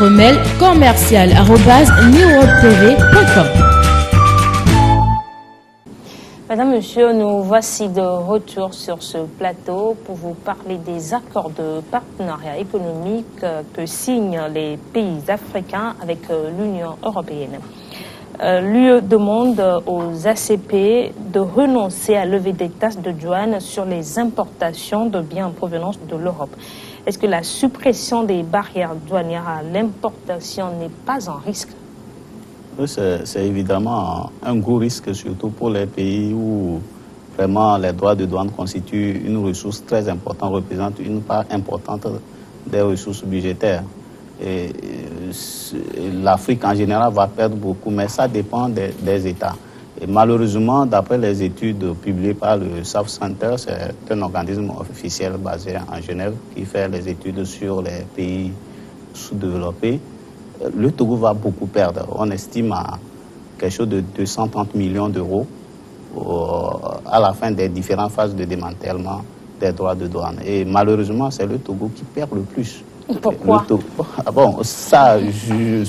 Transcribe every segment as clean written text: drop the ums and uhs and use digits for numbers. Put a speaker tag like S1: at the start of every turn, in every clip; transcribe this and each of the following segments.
S1: Notre mail commercial@newworldtv.com.
S2: Madame, Monsieur, nous voici de retour sur ce plateau pour vous parler des accords de partenariat économique que signent les pays africains avec l'Union européenne. L'UE demande aux ACP de renoncer à lever des taxes de douane sur les importations de biens en provenance de l'Europe. Est-ce que la suppression des barrières douanières à l'importation n'est pas un risque?
S3: C'est évidemment un gros risque, surtout pour les pays où vraiment les droits de douane constituent une ressource très importante, représentent une part importante des ressources budgétaires. Et l'Afrique en général va perdre beaucoup, mais ça dépend des États. Et malheureusement, d'après les études publiées par le South Center, c'est un organisme officiel basé en Genève qui fait les études sur les pays sous-développés. Le Togo va beaucoup perdre. On estime à quelque chose de 230 millions d'euros à la fin des différentes phases de démantèlement des droits de douane. Et malheureusement, c'est le Togo qui perd le plus.
S2: Pourquoi?
S3: Bon, ça, je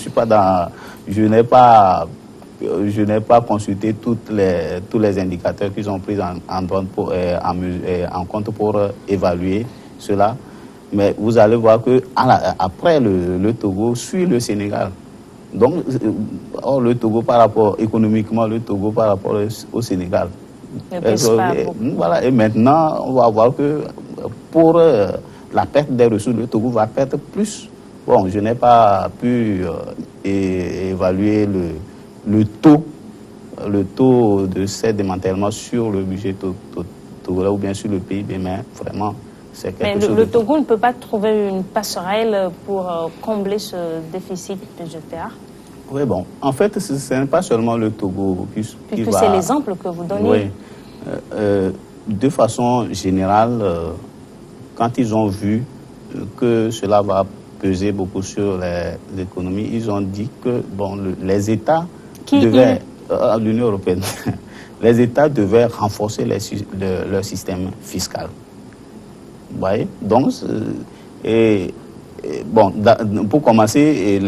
S3: n'ai pas consulté tous les indicateurs qu'ils ont pris en compte pour évaluer cela. Mais vous allez voir que après le Togo suit le Sénégal. Donc, le Togo économiquement, le Togo par rapport au Sénégal. Voilà, et maintenant, on va voir que pour la perte des ressources, le Togo va perdre plus. Bon, je n'ai pas pu évaluer le taux de ces démantèlements sur le budget togolais ou bien sur le PIB, mais vraiment, c'est quelque chose.
S2: Mais le Togo ne peut pas trouver une passerelle pour combler ce déficit budgétaire?
S3: Oui, bon, en fait, ce n'est pas seulement le Togo qui
S2: va... c'est l'exemple que vous donnez.
S3: Oui. De façon générale, quand ils ont vu que cela va peser beaucoup sur les économies, ils ont dit que bon, les États devaient, l'Union européenne, les États devaient renforcer leur système fiscal. Vous voyez? Donc, bon, pour commencer,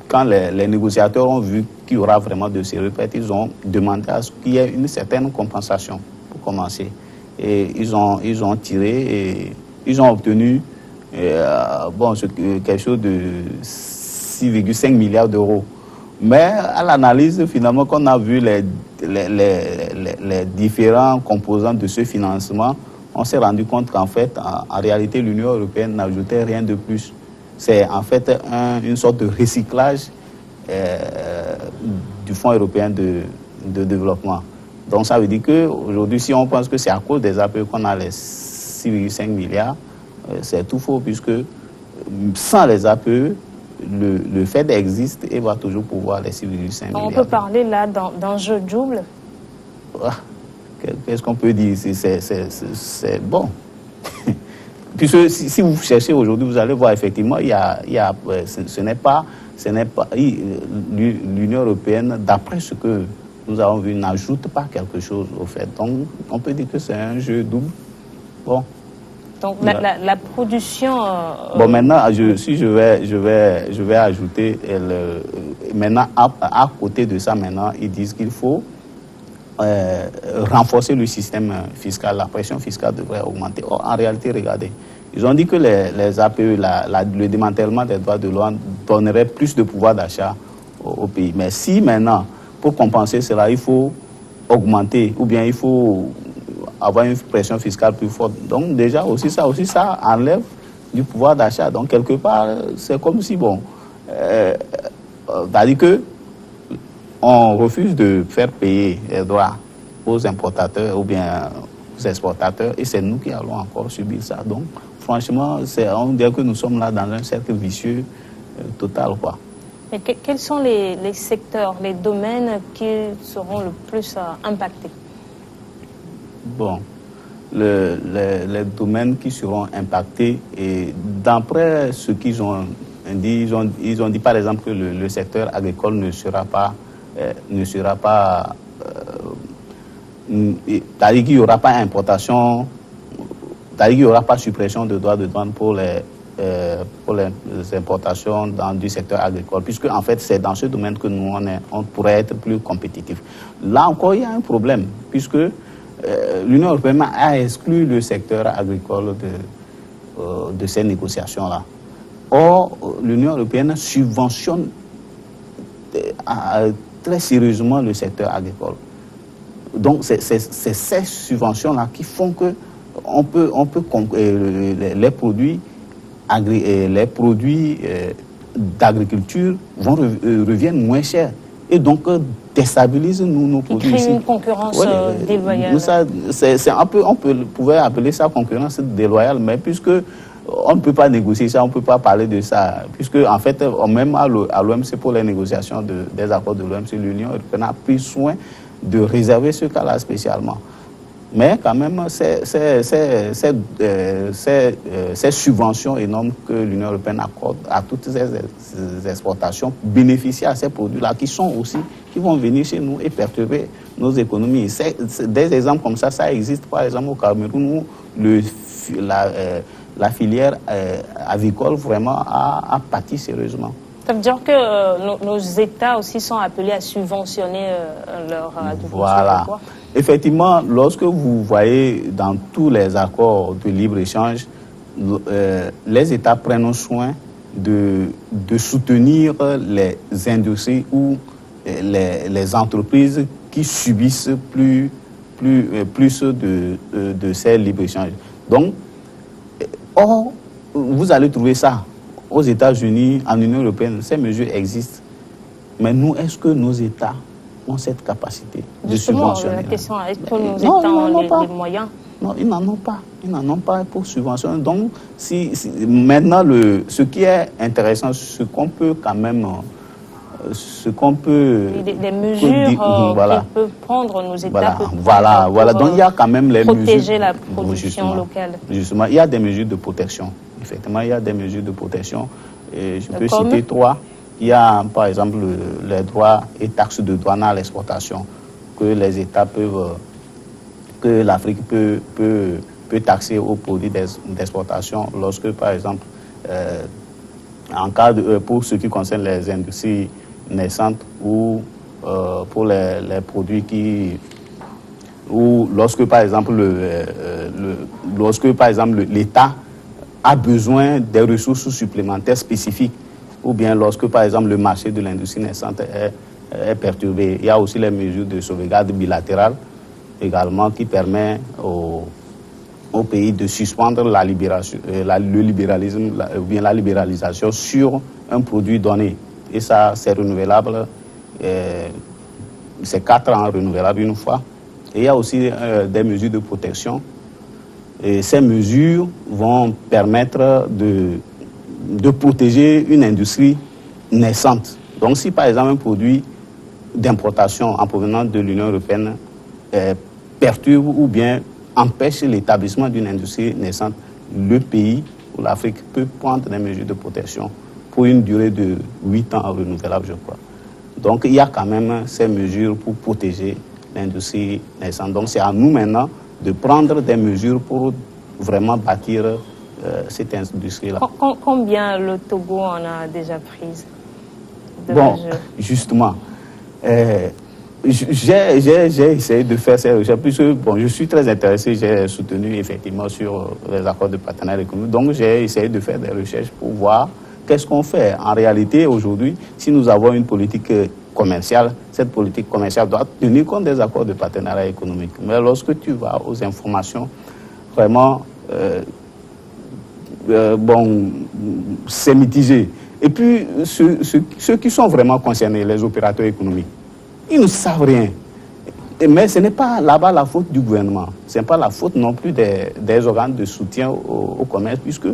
S3: quand les négociateurs ont vu qu'il y aura vraiment de sérieux pertes, ils ont demandé à ce qu'il y ait une certaine compensation pour commencer. Et ils ont tiré et ils ont obtenu quelque chose de 6,5 milliards d'euros. Mais à l'analyse, finalement, qu'on a vu les différents composants de ce financement, on s'est rendu compte qu'en fait, en réalité, l'Union européenne n'ajoutait rien de plus. C'est en fait une sorte de recyclage du Fonds européen de développement. Donc ça veut dire qu'aujourd'hui, si on pense que c'est à cause des APE qu'on a les 6,5 milliards, c'est tout faux, puisque sans les APE, le FED existe et va toujours pouvoir les 6,5 milliards.
S2: On peut parler là d'un jeu double?
S3: Qu'est-ce qu'on peut dire? C'est bon. Puisque si vous cherchez aujourd'hui, vous allez voir effectivement, ce n'est pas l'Union européenne, d'après ce que nous avons vu, n'ajoute pas quelque chose au fait. Donc, on peut dire que c'est un jeu double. Bon.
S2: Donc, la production...
S3: Bon, maintenant, si je vais ajouter, maintenant, à côté de ça, maintenant, ils disent qu'il faut renforcer le système fiscal. La pression fiscale devrait augmenter. Or, en réalité, regardez, ils ont dit que les APE, le démantèlement des droits de douane donnerait plus de pouvoir d'achat au pays. Mais si maintenant, pour compenser cela, il faut augmenter, ou bien il faut avoir une pression fiscale plus forte. Donc déjà, ça enlève du pouvoir d'achat. Donc quelque part, c'est comme si, bon, c'est-à-dire que on refuse de faire payer les droits aux importateurs ou bien aux exportateurs, et c'est nous qui allons encore subir ça. Donc, franchement, on dirait que nous sommes là dans un cercle vicieux total, quoi.
S2: Mais quels sont les secteurs, les domaines qui seront le plus impactés? Bon,
S3: les domaines qui seront impactés, et d'après ce qu'ils ont dit, ils ont dit par exemple que le secteur agricole ne sera pas c'est-à-dire qu'il n'y aura pas importation, c'est-à-dire qu'il n'y aura pas suppression de droits de douane pour les pour les importations du secteur agricole, puisque en fait c'est dans ce domaine que nous on pourrait être plus compétitifs. Là encore, il y a un problème, puisque l'Union européenne a exclu le secteur agricole de ces négociations-là. Or, l'Union européenne subventionne très sérieusement le secteur agricole. Donc, c'est ces subventions-là qui font que les produits d'agriculture reviennent moins chers et donc déstabilisent nos produits.
S2: Qui crée une concurrence déloyale.
S3: On pouvait appeler ça concurrence déloyale, mais puisque on ne peut pas négocier ça, on ne peut pas parler de ça, puisque en fait, même à l'OMC, pour les négociations des accords de l'OMC, l'Union européenne a pris soin de réserver ce cas-là spécialement. Mais quand même, ces subventions énormes que l'Union européenne accorde à toutes ces exportations bénéficient à ces produits-là qui vont venir chez nous et perturber nos économies. Des exemples comme ça existe par exemple au Cameroun où la filière avicole vraiment a pâti sérieusement.
S2: Ça veut dire que nos États aussi sont appelés à subventionner leur agriculture.
S3: Voilà. Effectivement, lorsque vous voyez dans tous les accords de libre-échange, les États prennent soin de soutenir les industries ou les entreprises qui subissent plus de ces libre-échanges. Donc, or, vous allez trouver ça aux États-Unis, en Union européenne, ces mesures existent. Mais nous, est-ce que nos États ont cette capacité de subventionner?
S2: La question, est-ce que nos États ont les moyens?
S3: Non, ils n'en ont pas. Ils n'en ont pas pour subventionner. Donc, maintenant, ce qui est intéressant, ce qu'on peut quand même...
S2: Des mesures
S3: voilà,
S2: qu'ils peuvent prendre nos États.
S3: Voilà. Donc, il y a quand même les
S2: protéger la production locale.
S3: Justement, il y a des mesures de protection. Effectivement, il y a des mesures de protection. Et je peux citer 3. Il y a, par exemple, les droits et taxes de douane à l'exportation que les États peuvent, que l'Afrique peut taxer aux produits d'exportation lorsque, par exemple, en cas pour ce qui concerne les industries naissantes ou pour les produits ou lorsque, par exemple, l'État a besoin des ressources supplémentaires spécifiques, ou bien lorsque, par exemple, le marché de l'industrie naissante est perturbé. Il y a aussi les mesures de sauvegarde bilatérale également qui permettent au pays de suspendre le libéralisme ou bien la libéralisation sur un produit donné. Et ça, c'est renouvelable, c'est 4 ans renouvelable une fois. Et il y a aussi des mesures de protection. Et ces mesures vont permettre de protéger une industrie naissante. Donc si par exemple un produit d'importation en provenance de l'Union européenne perturbe ou bien empêche l'établissement d'une industrie naissante, le pays ou l'Afrique peut prendre des mesures de protection pour une durée de 8 ans renouvelable, je crois. Donc il y a quand même ces mesures pour protéger l'industrie naissante. Donc c'est à nous maintenant de prendre des mesures pour vraiment bâtir cette industrie-là.
S2: Combien le Togo en a déjà prise?
S3: Bon, justement, j'ai essayé de faire ces recherches, puisque bon, je suis très intéressé, j'ai soutenu effectivement sur les accords de partenariat économique, donc j'ai essayé de faire des recherches pour voir qu'est-ce qu'on fait. En réalité, aujourd'hui, si nous avons une politique commerciale, cette politique commerciale doit tenir compte des accords de partenariat économique. Mais lorsque tu vas aux informations, vraiment, bon, c'est mitigé. Et puis, ceux qui sont vraiment concernés, les opérateurs économiques, ils ne savent rien. Mais ce n'est pas là-bas la faute du gouvernement. Ce n'est pas la faute non plus des organes de soutien au commerce, puisque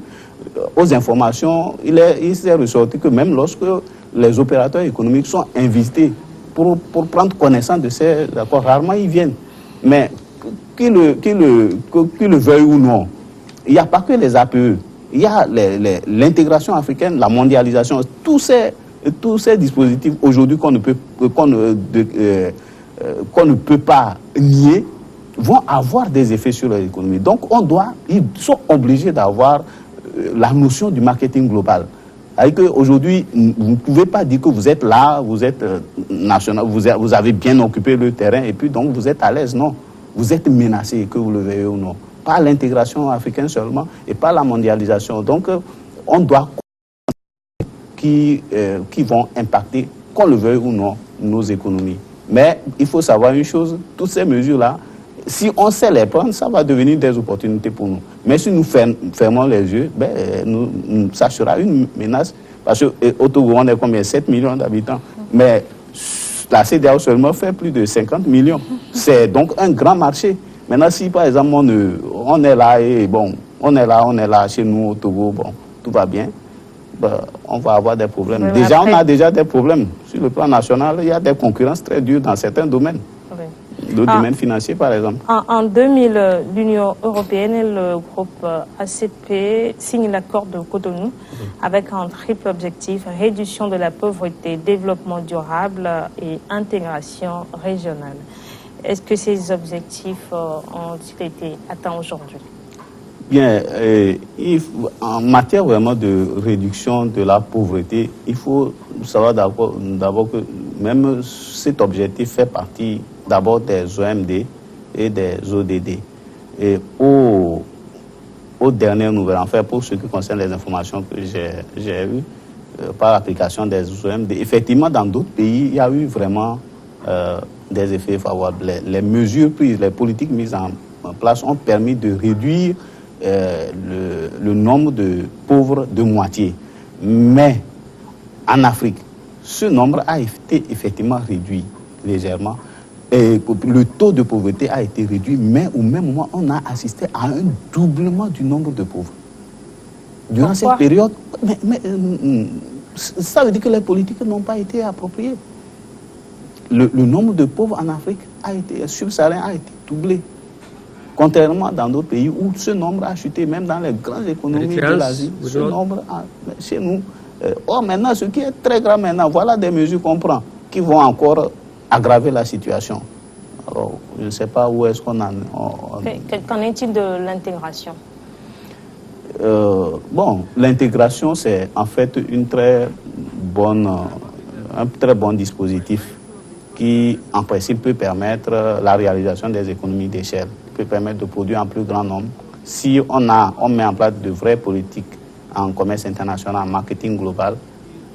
S3: aux informations, il s'est ressorti que même lorsque les opérateurs économiques sont invités pour prendre connaissance de ces accords, rarement ils viennent. Mais qu'ils le veuillent ou non, il n'y a pas que les APE. Il y a l'intégration africaine, la mondialisation, tous ces dispositifs aujourd'hui qu'on ne peut pas nier vont avoir des effets sur l'économie. Donc ils sont obligés d'avoir la notion du marketing global. Aujourd'hui, vous ne pouvez pas dire que vous êtes là, vous êtes national, vous avez bien occupé le terrain et puis donc vous êtes à l'aise. Non, vous êtes menacé, que vous le veuillez ou non. Pas l'intégration africaine seulement et pas la mondialisation. Donc, on doit qui vont impacter, qu'on le veuille ou non, nos économies. Mais il faut savoir une chose, toutes ces mesures-là, si on sait les prendre, ça va devenir des opportunités pour nous. Mais si nous fermons les yeux, ça sera une menace. Parce qu'au Togo, on est combien? 7 millions d'habitants. Mais la CEDEAO seulement fait plus de 50 millions. C'est donc un grand marché. Maintenant, si par exemple, on est là et bon, on est là chez nous au Togo, bon, tout va bien, on va avoir des problèmes.
S2: Mais
S3: déjà,
S2: après...
S3: on a déjà des problèmes. Sur le plan national, il y a des concurrences très dures dans certains domaines.
S2: Oui.
S3: Le domaine financier, par exemple.
S2: En 2000, l'Union européenne et le groupe ACP signent l'accord de Cotonou avec un triple objectif: réduction de la pauvreté, développement durable et intégration régionale. Est-ce que ces objectifs ont-ils été atteints aujourd'hui?
S3: Bien, en matière vraiment de réduction de la pauvreté, il faut savoir d'abord que même cet objectif fait partie d'abord des OMD et des ODD. Et aux dernières nouvelles, en fait, pour ce qui concerne les informations que j'ai eues par l'application des OMD, effectivement, dans d'autres pays, il y a eu vraiment des effets favorables. Les mesures prises, les politiques mises en place ont permis de réduire le nombre de pauvres de moitié. Mais en Afrique, ce nombre a été effectivement réduit légèrement. Et le taux de pauvreté a été réduit, mais au même moment, on a assisté à un doublement du nombre de pauvres. Durant cette période, ça veut dire que les politiques n'ont pas été appropriées. Le nombre de pauvres en Afrique subsaharien a été doublé. Contrairement dans d'autres pays où ce nombre a chuté, même dans les grandes économies de l'Asie, ce nombre chez nous. Maintenant, ce qui est très grave maintenant, voilà des mesures qu'on prend qui vont encore aggraver la situation. Alors, je ne sais pas où est-ce qu'on en...
S2: Qu'en est-il de l'intégration?
S3: L'intégration, c'est en fait un très bon dispositif qui, en principe, peut permettre la réalisation des économies d'échelle, peut permettre de produire en plus grand nombre. Si on met en place de vraies politiques en commerce international, en marketing global,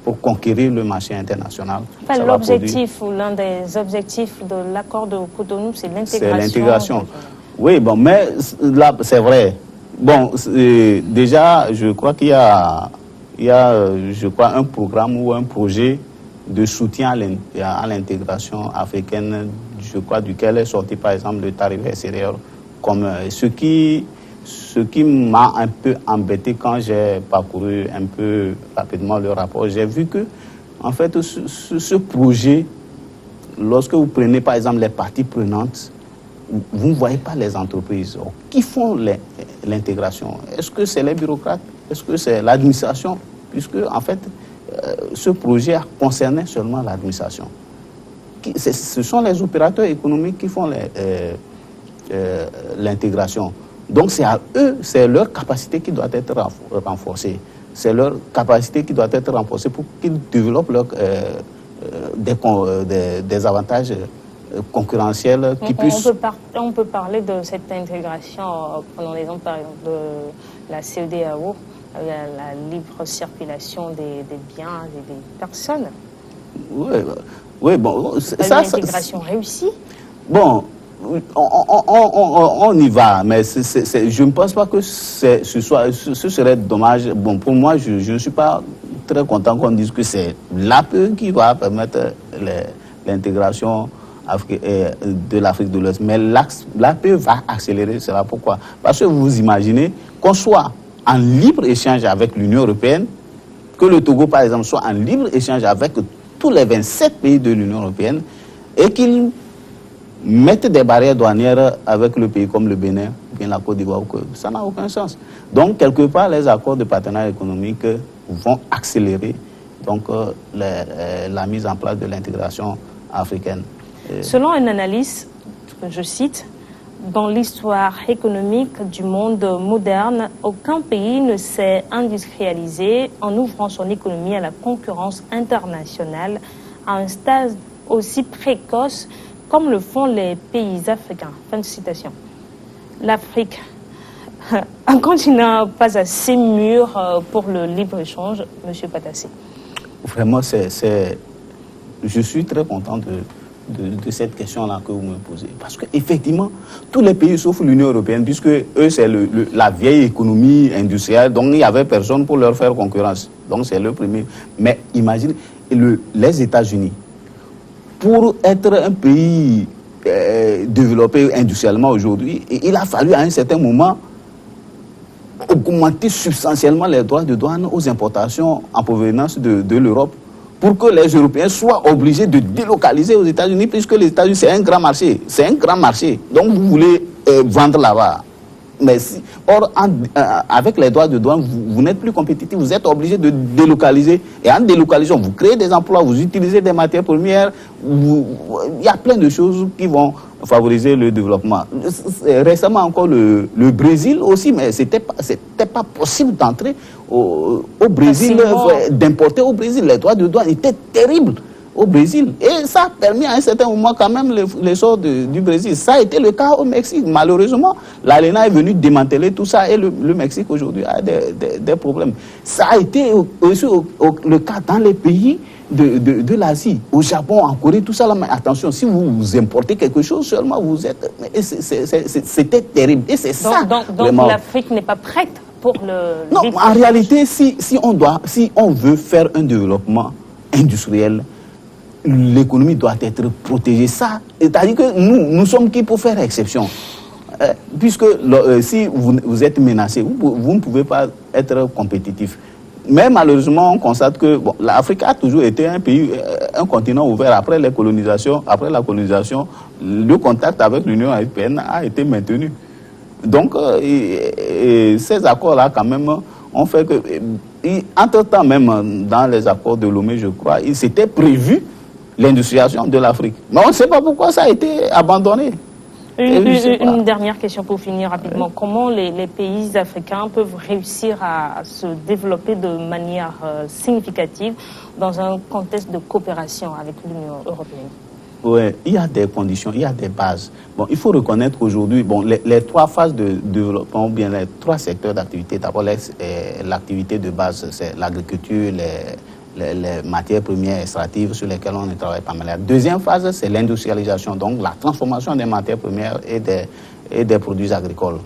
S3: pour conquérir le marché international.
S2: Enfin, l'objectif ou l'un des objectifs de l'accord de Cotonou, c'est l'intégration.
S3: C'est l'intégration. Oui, bon, mais là, c'est vrai. Bon, déjà, je crois qu'il y a, un programme ou un projet de soutien à l'intégration africaine, je crois, duquel est sorti, par exemple, le tarif extérieur, comme ce qui m'a un peu embêté quand j'ai parcouru un peu rapidement le rapport. J'ai vu que, en fait, ce projet, lorsque vous prenez, par exemple, les parties prenantes, vous ne voyez pas les entreprises qui font l'intégration. Est-ce que c'est les bureaucrates? Est-ce que c'est l'administration? Puisque, en fait, ce projet concernait seulement l'administration. Ce sont les opérateurs économiques qui font l'intégration. Donc c'est à eux, c'est leur capacité qui doit être renforcée. C'est leur capacité qui doit être renforcée pour qu'ils développent des avantages concurrentiels qui puissent...
S2: On peut parler de cette intégration, prenons l'exemple par exemple de la CEDEAO, la libre circulation des biens et des personnes.
S3: Oui, bon...
S2: L'intégration réussie.
S3: Bon... On y va, mais je ne pense pas que ce serait dommage. Bon, pour moi, je ne suis pas très content qu'on dise que c'est l'APE qui va permettre l'intégration de l'Afrique de l'Ouest. Mais l'APE va accélérer cela. Pourquoi? Parce que vous imaginez qu'on soit en libre échange avec l'Union européenne, que le Togo, par exemple, soit en libre échange avec tous les 27 pays de l'Union européenne et qu'ils mettre des barrières douanières avec le pays comme le Bénin, bien la Côte d'Ivoire, ça n'a aucun sens. Donc, quelque part, les accords de partenariat économique vont accélérer donc, la mise en place de l'intégration africaine.
S2: Selon une analyse que je cite, Dans l'histoire économique du monde moderne, aucun pays ne s'est industrialisé en ouvrant son économie à la concurrence internationale à un stade aussi précoce comme le font les pays africains. Fin de citation. L'Afrique, un continent pas assez mûr pour le libre-échange, M. Patassé.
S3: Vraiment, je suis très content de cette question-là que vous me posez. Parce qu'effectivement, tous les pays sauf l'Union européenne, puisque eux, c'est la vieille économie industrielle, donc il n'y avait personne pour leur faire concurrence. Donc c'est le premier. Mais imaginez, les États-Unis, pour être un pays développé industriellement aujourd'hui, il a fallu à un certain moment augmenter substantiellement les droits de douane aux importations en provenance de l'Europe, pour que les Européens soient obligés de délocaliser aux États-Unis, puisque les États-Unis, c'est un grand marché. C'est un grand marché. Donc, vous voulez vendre là-bas. Mais or, avec les droits de douane, vous n'êtes plus compétitif. Vous êtes obligé de délocaliser. Et en délocalisant, vous créez des emplois, vous utilisez des matières premières. Il y a plein de choses qui vont favoriser le développement. Récemment encore, le Brésil aussi, mais c'était pas possible d'entrer au Brésil, d'importer au Brésil. Les droits de douane étaient terribles au Brésil. Et ça a permis à un certain moment quand même l'essor du Brésil. Ça a été le cas au Mexique. Malheureusement, l'ALENA est venue démanteler tout ça et le Mexique aujourd'hui a des problèmes. Ça a été aussi le cas dans les pays de l'Asie, au Japon, en Corée, tout ça là. Mais attention, si vous importez quelque chose seulement, vous êtes... C'était terrible. Et c'est ça.
S2: Donc l'Afrique n'est pas prête pour le...
S3: Non, en réalité, si on veut faire un développement industriel, l'économie doit être protégée. Ça, c'est-à-dire que nous sommes qui pour faire exception. Puisque si vous êtes menacé, vous ne pouvez pas être compétitif. Mais malheureusement, on constate que l'Afrique a toujours été un pays, un continent ouvert. Après la colonisation, le contact avec l'Union européenne a été maintenu. Donc, ces accords-là, quand même, ont fait que... Entre-temps, même dans les accords de Lomé, je crois, il s'était prévu l'industrialisation de l'Afrique. Mais on ne sait pas pourquoi ça a été abandonné.
S2: Une dernière question pour finir rapidement. Oui. Comment les pays africains peuvent réussir à se développer de manière significative dans un contexte de coopération avec l'Union européenne?
S3: Oui, il y a des conditions, il y a des bases. Bon, il faut reconnaître qu'aujourd'hui, les trois phases de développement, ou bien les trois secteurs d'activité, d'abord l'activité de base, c'est l'agriculture, les matières premières extractives sur lesquelles on ne travaille pas mal. La deuxième phase, c'est l'industrialisation, donc la transformation des matières premières et des produits agricoles.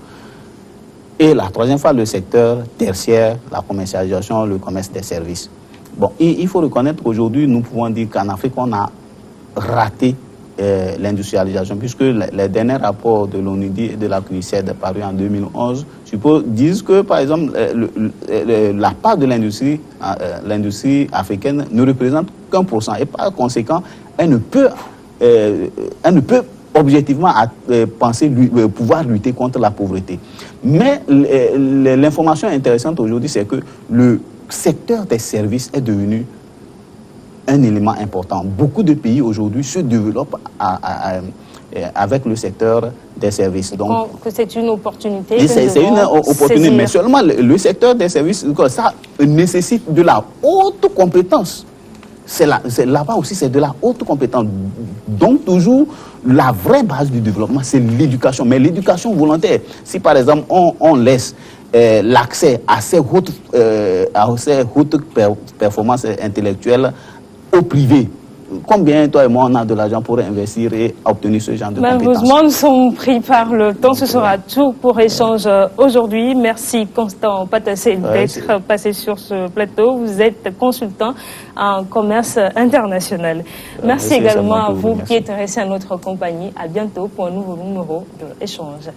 S3: Et la troisième phase, le secteur tertiaire, la commercialisation, le commerce des services. Bon, il faut reconnaître qu'aujourd'hui, nous pouvons dire qu'en Afrique, on a raté l'industrialisation, puisque les derniers rapports de l'ONUDI et de la CNUSED parus en 2011 disent que, par exemple, la part de l'industrie africaine ne représente qu'1%. Et par conséquent, elle ne peut objectivement penser pouvoir lutter contre la pauvreté. Mais l'information intéressante aujourd'hui, c'est que le secteur des services est devenu un élément important. Beaucoup de pays aujourd'hui se développent avec le secteur des services.
S2: Donc, c'est une opportunité.
S3: C'est une opportunité, mais seulement le secteur des services, ça nécessite de la haute compétence. Là-bas aussi, c'est de la haute compétence. Donc, toujours, la vraie base du développement, c'est l'éducation. Mais l'éducation volontaire, si par exemple, on laisse l'accès à ces hautes performances intellectuelles au privé. Combien, toi et moi, on a de l'argent pour investir et obtenir ce genre de compétences?
S2: Malheureusement, nous sommes pris par le temps. Ce sera tout pour échange aujourd'hui. Merci, Constant Patassé, d'être passé sur ce plateau. Vous êtes consultant en commerce international. Merci également à vous qui êtes restés à notre compagnie. À bientôt pour un nouveau numéro de Échange.